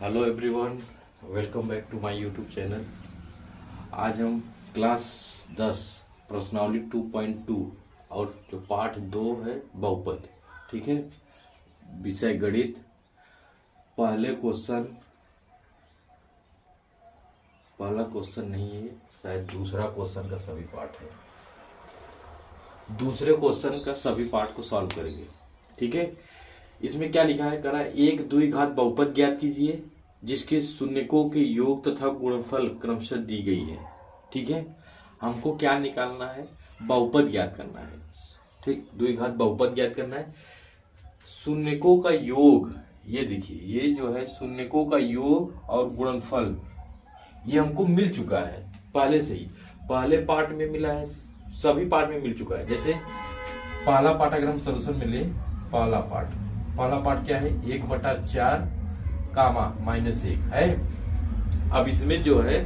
Hello everyone, welcome back to my YouTube channel. आज हम class 10 प्रश्नावली 2.2 और जो पाठ 2 है बहुपद, ठीक है, विषय गणित। पहला क्वेश्चन नहीं है, शायद दूसरा क्वेश्चन का सभी पाठ है। दूसरे क्वेश्चन का सभी पाठ को सॉल्व करेंगे, ठीक है। इसमें क्या लिखा है, करा 1 2 घात बहुपद ज्ञात कीजिए जिसके शून्यकों के योग तथा गुणनफल क्रमशः दी गई है, ठीक है। हमको क्या निकालना है, बहुपद ज्ञात करना है, ठीक। 2 घात बहुपद ज्ञात करना है। शून्यकों का योग, ये देखिए, ये जो है शून्यकों का योग और गुणनफल, ये हमको मिल चुका है पहले से ही। पहले पार्ट में मिला है, सभी पार्ट में मिल चुका है। जैसे पहला पार्ट अगर हम सोल्यूशन में ले, पहला पार्ट क्या है, 1/4 कामा -1 है। अब इसमें जो है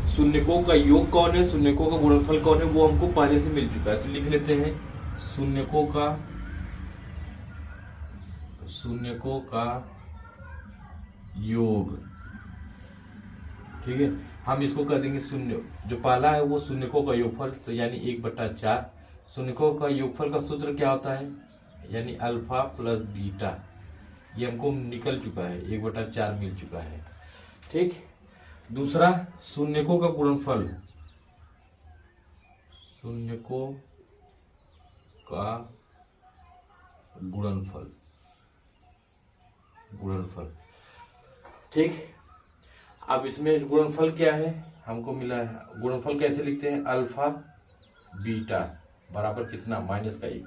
शून्यकों का योग कौन है, शून्यकों का गुणनफल कौन है, वो हमको पहले से मिल चुका है। तो लिख लेते हैं शून्यकों का योग, ठीक है। हम इसको कर देंगे शून्य, जो पहला है वो शून्यकों का योगफल, तो यानी 1/4। शून्यकों का योगफल का सूत्र क्या होता है, यानी अल्फा प्लस बीटा। ये हमको निकल चुका है, 1/4 मिल चुका है, ठीक। दूसरा शून्यकों का गुणनफल, शून्यकों का गुणनफल, ठीक। अब इसमें गुणनफल क्या है हमको मिला है, गुणनफल कैसे लिखते हैं, अल्फा बीटा बराबर कितना, -1।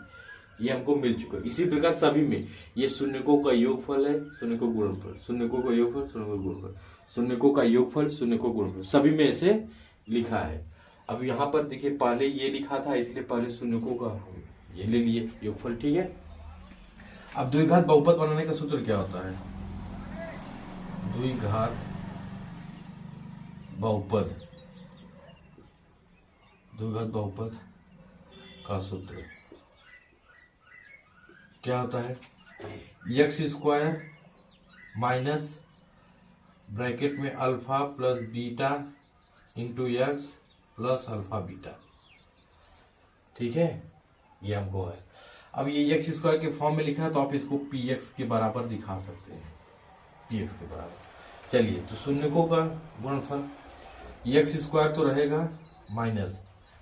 ये हमको मिल चुका है। इसी प्रकार सभी में ये शून्यकों का योगफल है, शून्यकों का गुणनफल, शून्यकों का योगफल, शून्यकों का गुणनफल, शून्यकों का योगफल, शून्यकों का गुणनफल, सभी में ऐसे लिखा है। अब यहाँ पर देखिए, पहले ये लिखा था, इसलिए पहले शून्यकों का ये ले लिए योगफल, ठीक है। अब द्विघात बहुपद बनाने का सूत्र क्या होता है, द्विघात बहुपद का सूत्र क्या होता है, x² माइनस ब्रैकेट में alpha plus beta into x plus alpha beta, ठीक है। ये हमको है। अब ये x² के फॉर्म में लिखा है, तो आप इसको px के बराबर दिखा सकते हैं, px के बराबर। चलिए, तो शून्यकों का गुणनफल x² तो रहेगा माइनस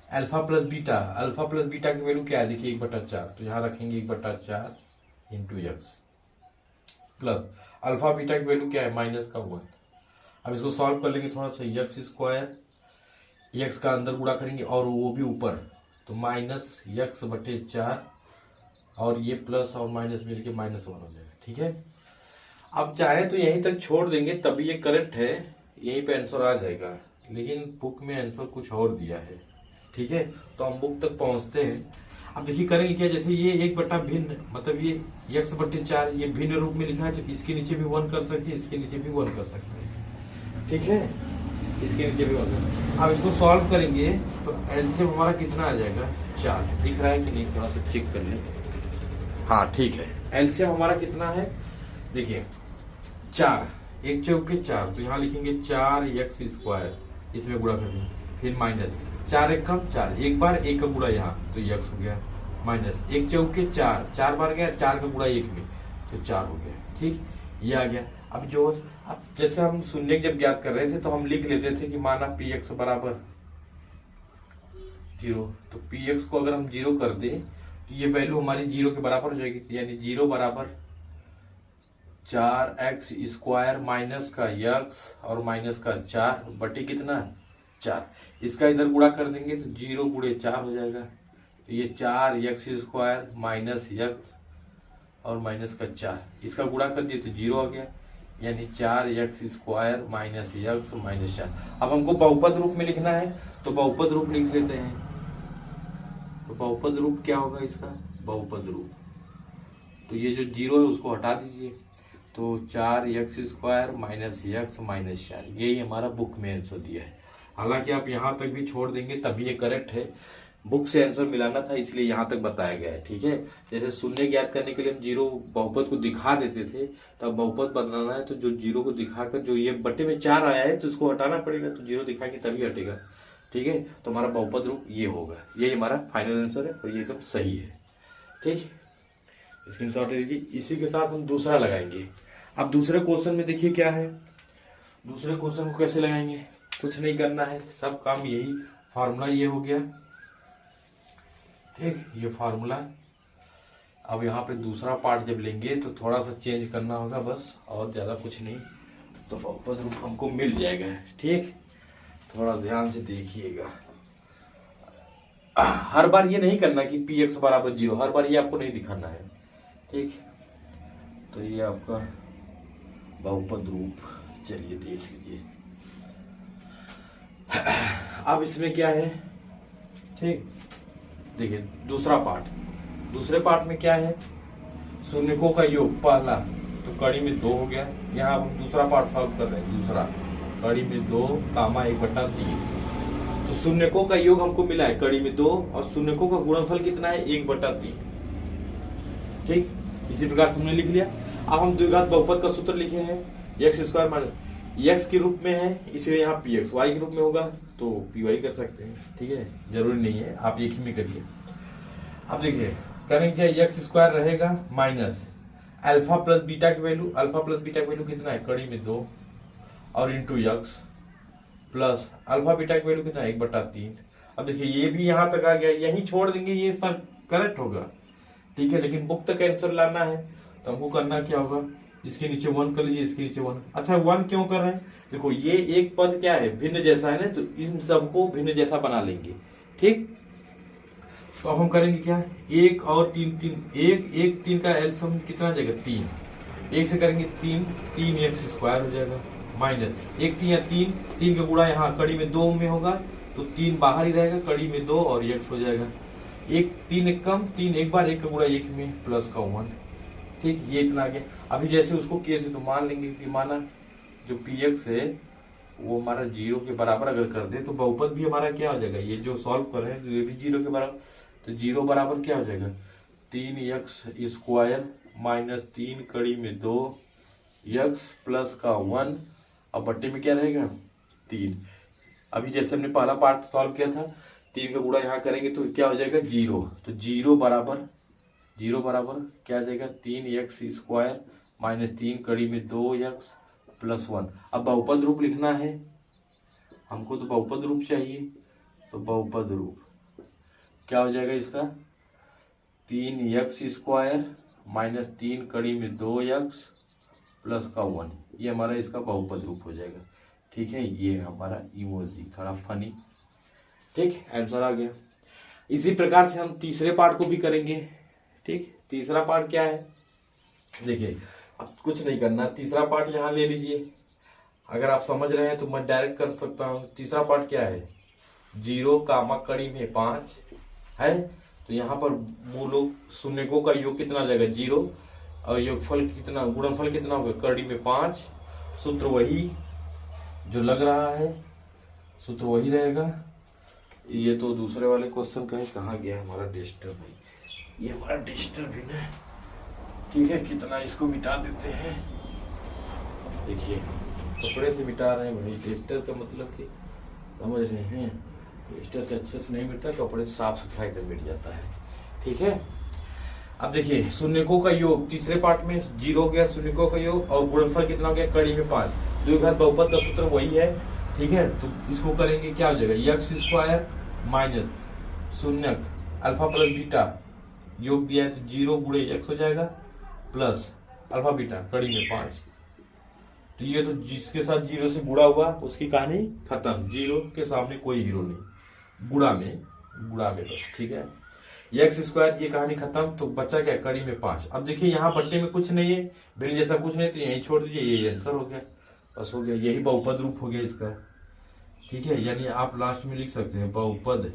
अल्फा प्लस बीटा की वैल्यू क्या है, देखिए 1/4, तो यहाँ रखेंगे 1/4 into x plus alpha beta की वैल्यू क्या है, -1। अब इसको सॉल्व कर लेंगे थोड़ा सा, x² एक्स का अंदर गुणा करेंगे और वो भी ऊपर, तो -x/4 और ये प्लस और माइनस मिलके -1 हो जाएगा, ठीक है। अब चाहे तो यहीं तक छोड़ देंगे, तभी ये करेक्ट है, यहीं पे आंसर आ जाएगा। लेकिन बुक में आंसर कुछ और दिया है, ठीक है। तो हम बुक तक पहुंचते हैं। अब देखिए करेंगे क्या, जैसे ये 1 भिन्न, मतलब ये x/4 ये भिन्न रूप में लिखा है, तो इसके नीचे भी 1 कर सकते हैं, इसके नीचे भी 1 कर सकते हैं, ठीक है। इसके नीचे भी 1 कर। अब इसको सॉल्व करेंगे तो एलसीएम हमारा कितना आ जाएगा, 4। दिख रहा है कि नहीं, थोड़ा सा चेक कर ले। हाँ ठीक है, एलसीएम हमारा कितना है, देखिए 4, 1 चौके 4, तो यहाँ लिखेंगे 4x², इसमें गुणा कर देंगे, फिर माइनस 4 1 कम 4, एक बार 1 का गुणा यहाँ, तो ये x हो गया, माइनस 1 चौके 4, 4 बार गया, 4 का गुणा 1 में, तो 4 हो गया, ठीक। ये आ गया। अब जैसे हम शून्य जब ज्ञात कर रहे थे, तो हम लिख लेते थे कि माना px बराबर 0, तो px को अगर हम 0 कर दें, तो ये वैल्यू हमारी 0 के बराबर हो जाएगी, यानी 0 बराबर 4x² माइनस का x और माइनस का 4 बटे कितना, 4। इसका इधर गुणा कर देंगे तो 0 गुणे 4 हो जाएगा, तो ये 4x² माइनस x और माइनस का 4, इसका गुणा कर दिए तो 0 आ गया, यानी 4x² माइनस x माइनस 4। अब हमको बहुपद रूप में लिखना है, तो बहुपद रूप लिख लेते हैं। तो बहुपद रूप क्या होगा इसका, बहुपद रूप, तो ये जो 0 है उसको हटा दीजिए, तो 4x² माइनस x माइनस 4, यही हमारा बुक में आंसर दिया है। हालांकि आप यहाँ तक भी छोड़ देंगे तभी ये करेक्ट है, बुक से आंसर मिलाना था, इसलिए यहाँ तक बताया गया है। ठीक है, जैसे शून्य ज्ञात करने के लिए हम जीरो बहुपद को दिखा देते थे, तब बहुपद बनाना है तो जो जीरो को दिखाकर जो ये बट्टे में 4 आया है तो उसको हटाना पड़ेगा, तो जीरो दिखाएंगे तभी हटेगा। ठीक है, तो हमारा बहुपद रूप ये होगा, यही हमारा फाइनल आंसर है और ये एकदम सही है। ठीक, स्क्रीनशॉट ले लीजिए। इसी के साथ हम दूसरा लगाएंगे। अब दूसरे क्वेश्चन में देखिए क्या है, दूसरे क्वेश्चन को कैसे लगाएंगे, कुछ नहीं करना है, सब काम यही फार्मूला ये हो गया। ठीक, ये फार्मूला। अब यहाँ पे दूसरा पार्ट जब लेंगे तो थोड़ा सा चेंज करना होगा बस, और ज्यादा कुछ नहीं, तो बहुपद रूप हमको मिल जाएगा। ठीक, थोड़ा ध्यान से देखिएगा। हर बार ये नहीं करना कि px बराबर 0, हर बार ये आपको नहीं दिखाना है। ठीक, तो ये आपका बहुपद रूप, चलिए देख लीजिए। अब इसमें क्या है, ठीक, देखिए दूसरा पार्ट, दूसरे पार्ट में क्या है, शून्यकों का योग पहला, तो कड़ी में 2 हो गया। यहाँ हम दूसरा पार्ट सॉल्व कर रहे हैं, दूसरा कड़ी में 2 कामा 1/3, तो शून्यकों का योग हमको मिला है कड़ी में 2, और शून्यकों का गुणनफल कितना है 1/3। ठीक, इसी प्रकार से हमने लिख लिया। अब हम द्विघात बहुपद का सूत्र लिखे हैं, x² माइनस x के रूप में है इसलिए यहाँ px, y के रूप में होगा तो py कर सकते हैं। ठीक है, जरूरी नहीं है, आप एक ही में करिए। अब देखिए करेंगे क्या, x² रहेगा माइनस अल्फा प्लस बीटा की वैल्यू, अल्फा प्लस बीटा की वैल्यू कितना है कड़ी में 2, और into x plus alpha beta की वैल्यू कितना है 1/3। अब देखिए ये भी यहाँ तक आ गया, यही छोड़ देंगे, ये सर करेक्ट होगा। ठीक है, लेकिन बुक तक आंसर लाना है तो हमको करना क्या होगा, इसके नीचे 1 कर लीजिए, इसके नीचे 1। अच्छा 1 क्यों कर रहे हैं, देखो ये एक पद क्या है भिन्न जैसा है ना, तो इन सबको भिन्न जैसा बना लेंगे। ठीक, तो अब हम करेंगे क्या, 1 और 3 3, 1 3 का एलसीएम कितना आ जाएगा 3, 1 से करेंगे 3 3x² हो जाएगा, माइनस 1 3 या 3 का गुणा यहाँ कड़ी में 2 में होगा तो 3 बाहर ही रहेगा, कड़ी में 2 और x हो जाएगा, 1 3 एक कम, 3 एक बार, 1 का गुणा 1 में प्लस का 1। ठीक, ये इतना आ गया। अभी जैसे उसको किए थे तो मान लेंगे कि माना जो px है वो हमारा 0 के बराबर अगर कर दे तो बहुपद भी हमारा क्या हो जाएगा, ये जो सॉल्व कर रहे हैं तो ये भी 0 के बराबर, तो 0 बराबर क्या हो जाएगा 3x² माइनस 3 कड़ी में 2x प्लस का 1, और बट्टे में क्या रहेगा 3। अभी जैसे हमने पहला पार्ट सॉल्व किया था, 3 का गुणा यहाँ करेंगे तो क्या हो जाएगा 0, तो 0 बराबर क्या आ जाएगा 3x² माइनस 3 कड़ी में 2x प्लस 1। अब बहुपद रूप लिखना है हमको, तो बहुपद रूप चाहिए, तो बहुपद रूप क्या हो जाएगा इसका 3x² माइनस 3 कड़ी में 2x प्लस का 1, ये हमारा इसका बहुपद रूप हो जाएगा। ठीक है, ये हमारा इमोजी, थोड़ा फनी। ठीक, आंसर आ गया। इसी प्रकार से हम तीसरे पार्ट को भी करेंगे। ठीक, तीसरा पार्ट क्या है, देखिए अब कुछ नहीं करना, तीसरा पार्ट यहाँ ले लीजिए, अगर आप समझ रहे हैं तो मैं डायरेक्ट कर सकता हूँ। तीसरा पार्ट क्या है 0 कामा कड़ी में 5 है, तो यहाँ पर मूल शून्यकों का योग कितना आ जाएगा 0, और योगफल कितना, गुणनफल कितना होगा कड़ी में 5, सूत्र वही जो लग रहा है, सूत्र वही रहेगा। ये तो दूसरे वाले क्वेश्चन का है, कहाँ गया हमारा डिस्टर्ब भाई, ये हमारा डिस्टर्ब है ना। ठीक है, कितना इसको मिटा देते हैं, देखिए कपड़े से मिटा रहे हैं भाई, डिस्टर्ब का मतलब कि समझ रहे हैं, डिस्टर्ब से अच्छे से नहीं मिटता, कपड़े साफ सुथरा एकदम मिट जाता है। ठीक है, अब देखिए शून्यकों का योग तीसरे पार्ट में 0 हो गया शून्यकों का योग, और गुणनफल कितना हो गया कड़ी में 5, द्विघात बहुपद का सूत्र वही है। ठीक है, तो इसको करेंगे क्या हो जाएगा x² माइनस शून्यक अल्फा प्लस बीटा योग दिया है तो 0 गुणे x हो जाएगा प्लस अल्फा बीटा कड़ी में 5, तो ये तो जिसके साथ 0 से गुणा हुआ उसकी कहानी खत्म, 0 के सामने कोई हीरो नहीं, गुणा में बस। ठीक है, x² ये कहानी खत्म, तो बचा क्या कड़ी में 5। अब देखिए यहाँ बट्टे में कुछ नहीं है, भिन्न जैसा कुछ नहीं, तो यही छोड़ दीजिए, यही आंसर हो गया, बस हो गया, यही बहुपद रूप हो गया इसका। ठीक है, यानी आप लास्ट में लिख सकते हैं बहुपद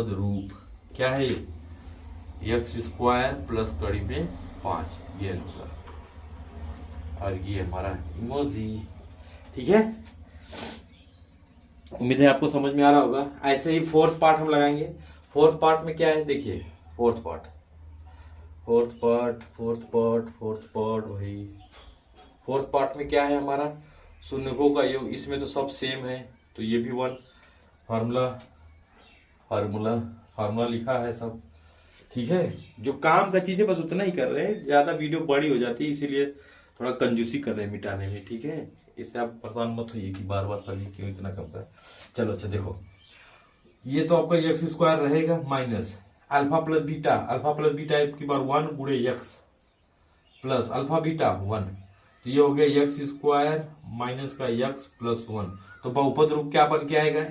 रूप क्या है x² प्लस कड़ी में 5, ये आंसर, और ये हमारा इमोजी। ठीक है, उम्मीद है आपको समझ में आ रहा होगा। ऐसे ही फोर्थ पार्ट हम लगाएंगे। फोर्थ पार्ट में क्या है देखिए, फोर्थ पार्ट वही फोर्थ पार्ट में क्या है हमारा, शून्यकों का योग। इसमें तो सब सेम है, तो ये भी वन फार्मूला फार्मूला फार्मूला लिखा है सब, ठीक है। जो काम का चीज है बस उतना ही कर रहे हैं, ज्यादा वीडियो बड़ी हो जाती है इसीलिए थोड़ा कंजूसी कर रहे हैं मिटाने में, ठीक है। इससे आप परेशान मत होइए कि बार बार सर जी क्यों इतना कम कर। चलो अच्छा देखो, ये तो आपका एक्स स्क्वायर रहेगा माइनस अल्फा प्लस बीटा की बार 1 गुणे एक्स प्लस अल्फा बीटा 1, तो ये हो गया एक्स स्क्वायर माइनस का एक्स प्लस 1। तो बहुपद रूप क्या बन के आएगा,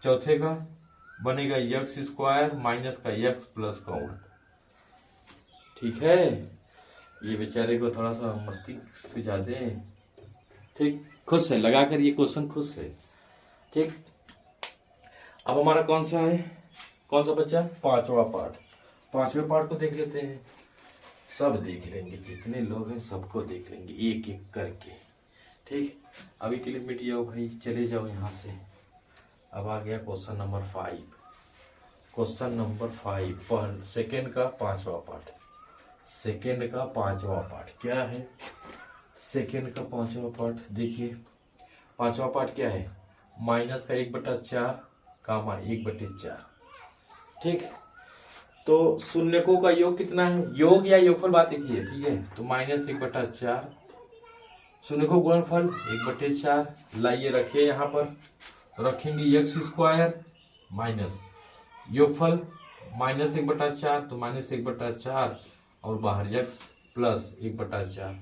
चौथे का बनेगा एक्स स्क्वायर माइनस का एक्स प्लस का 1, ठीक है। ये बेचारे को थोड़ा सा मस्ती से ज्यादा है, ठीक, खुश है लगाकर ये क्वेश्चन, खुश है, ठीक। अब हमारा कौन सा है, कौन सा बच्चा, पांचवा पार्ट। पांचवें पार्ट को देख लेते हैं, सब देख लेंगे, जितने लोग हैं सबको देख लेंगे एक एक करके, ठीक। अभी के लिए मिट जाओ भाई, चले जाओ यहाँ से। अब आ गया क्वेश्चन नंबर 5। क्वेश्चन नंबर 5 पर सेकेंड का पांचवा पार्ट। सेकेंड का पांचवा पार्ट क्या है, सेकेंड का पांचवा पार्ट देखिए। पांचवा पार्ट क्या है, माइनस का 1/4 कामा 1/4, ठीक। तो शून्यकों का योग कितना है, योग या योगफल बात एक ही है, ठीक है। तो माइनस 1/4 शून्यकों गुणनफल 1/4, लाइए रखिए यहाँ पर, रखेंगे एक्स स्क्वायर माइनस योगफल माइनस 1/4, तो माइनस 1/4 और बाहर एक्स प्लस 1/4।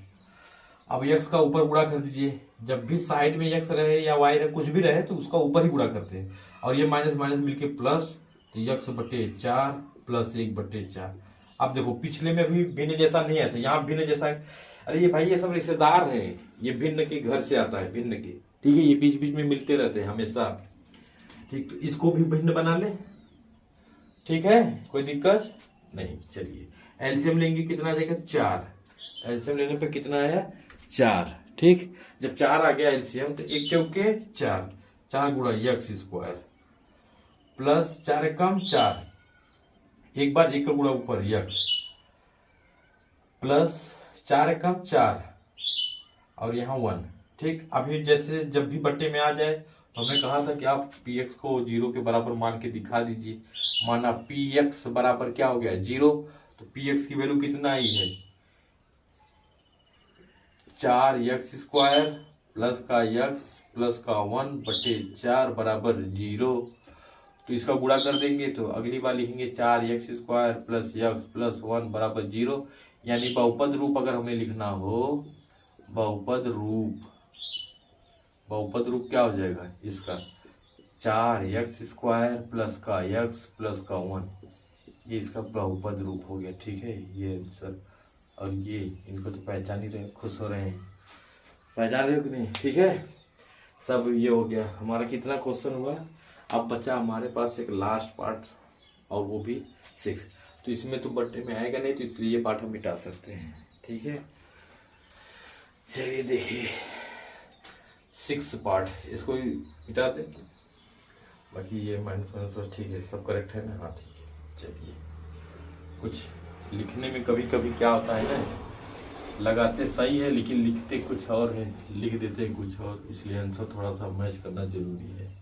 अब एक्स का ऊपर गुणा कर दीजिए, जब भी साइड में एक्स रहे या वाई रहे कुछ भी रहे तो उसका ऊपर ही गुणा करते हैं, और ये माइनस माइनस मिलके प्लस, तो x/4 प्लस 1/4। अब देखो पिछले में भी भिन्न जैसा नहीं है, तो यहाँ भिन्न जैसा है। अरे ये भाई ये सब रिश्तेदार हैं, ये भिन्न के घर से आता है, भिन्न के, ठीक है। ये बीच बीच में मिलते रहते हैं हमेशा, ठीक। तो इसको भी भिन्न बना ले, ठीक है, कोई दिक्कत नहीं। चलिए एलसीएम लेंगे, कितना आ जाएगा 4। एलसीएम लेने पे कितना आया 4, ठीक। जब 4 आ गया एलसीएम तो 1 चौके 4, 4 गुणा एक्स स्क्वायर प्लस 4 कम 4, एक बार 1 का गुणा ऊपर एक्स प्लस 4 कम 4 और यहाँ 1, ठीक। अभी जैसे जब भी बट्टे में आ जाए तो हमने कहा था कि आप px को 0 के बराबर मान के दिखा दीजिए। माना px बराबर क्या हो गया 0, तो px की वैल्यू कितना आई है 4x स्क्वायर प्लस का x प्लस का 1/4 बराबर 0। तो इसका गुणा कर देंगे तो अगली बार लिखेंगे 4x square plus x plus 1 बराबर 0। यानी बहुपद रूप अगर हमें लिखना हो, बहुपद रूप क्या हो जाएगा इसका 4x स्क्वायर प्लस का x प्लस का 1, ये इसका बहुपद रूप हो गया, ठीक है। ये आंसर, और ये इनको तो पहचान ही रहे, खुश हो रहे हैं, पहचान रहे हो कि नहीं, ठीक है। सब ये हो गया हमारा, कितना क्वेश्चन हुआ। अब बचा हमारे पास एक लास्ट पार्ट, और वो भी 6। तो इसमें तो बट्टे में आएगा नहीं, तो इसलिए ये पार्ट हम मिटा सकते हैं, ठीक है। चलिए देखिए 6 पार्ट, इसको मिटा दे, बाकी ये माइनस माइनस तो ठीक है, सब करेक्ट है ना, हाँ ठीक है। चलिए कुछ लिखने में कभी कभी क्या होता है ना, लगाते सही है लेकिन लिखते कुछ और है, लिख देते कुछ और, इसलिए आंसर थोड़ा सा मैच करना जरूरी है।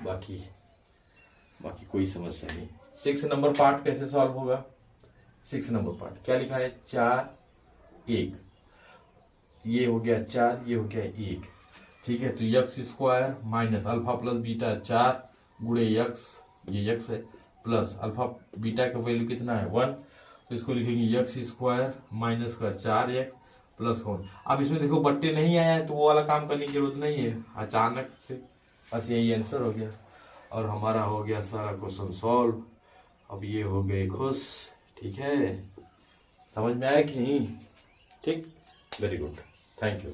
बाकी कोई समस्या नहीं। 6 नंबर पार्ट कैसे सॉल्व होगा, 6 नंबर पार्ट क्या लिखा है 4 1, ये हो गया 4, ये हो गया 1, ठीक है। तो x square minus alpha plus beta 4 गुणे एक्स, ये एक्स है, प्लस अल्फा बीटा का वैल्यू कितना है 1, तो इसको लिखेंगे एक्स स्क्वायर माइनस का 4x प्लस 1। अब इसमें देखो बट्टे नहीं आया है तो वो वाला काम करने की जरूरत नहीं है, अचानक से बस यही आंसर हो गया, और हमारा हो गया सारा क्वेश्चन सॉल्व। अब ये हो गए खुश, ठीक है। समझ में आया कि नहीं, ठीक, वेरी गुड, थैंक यू।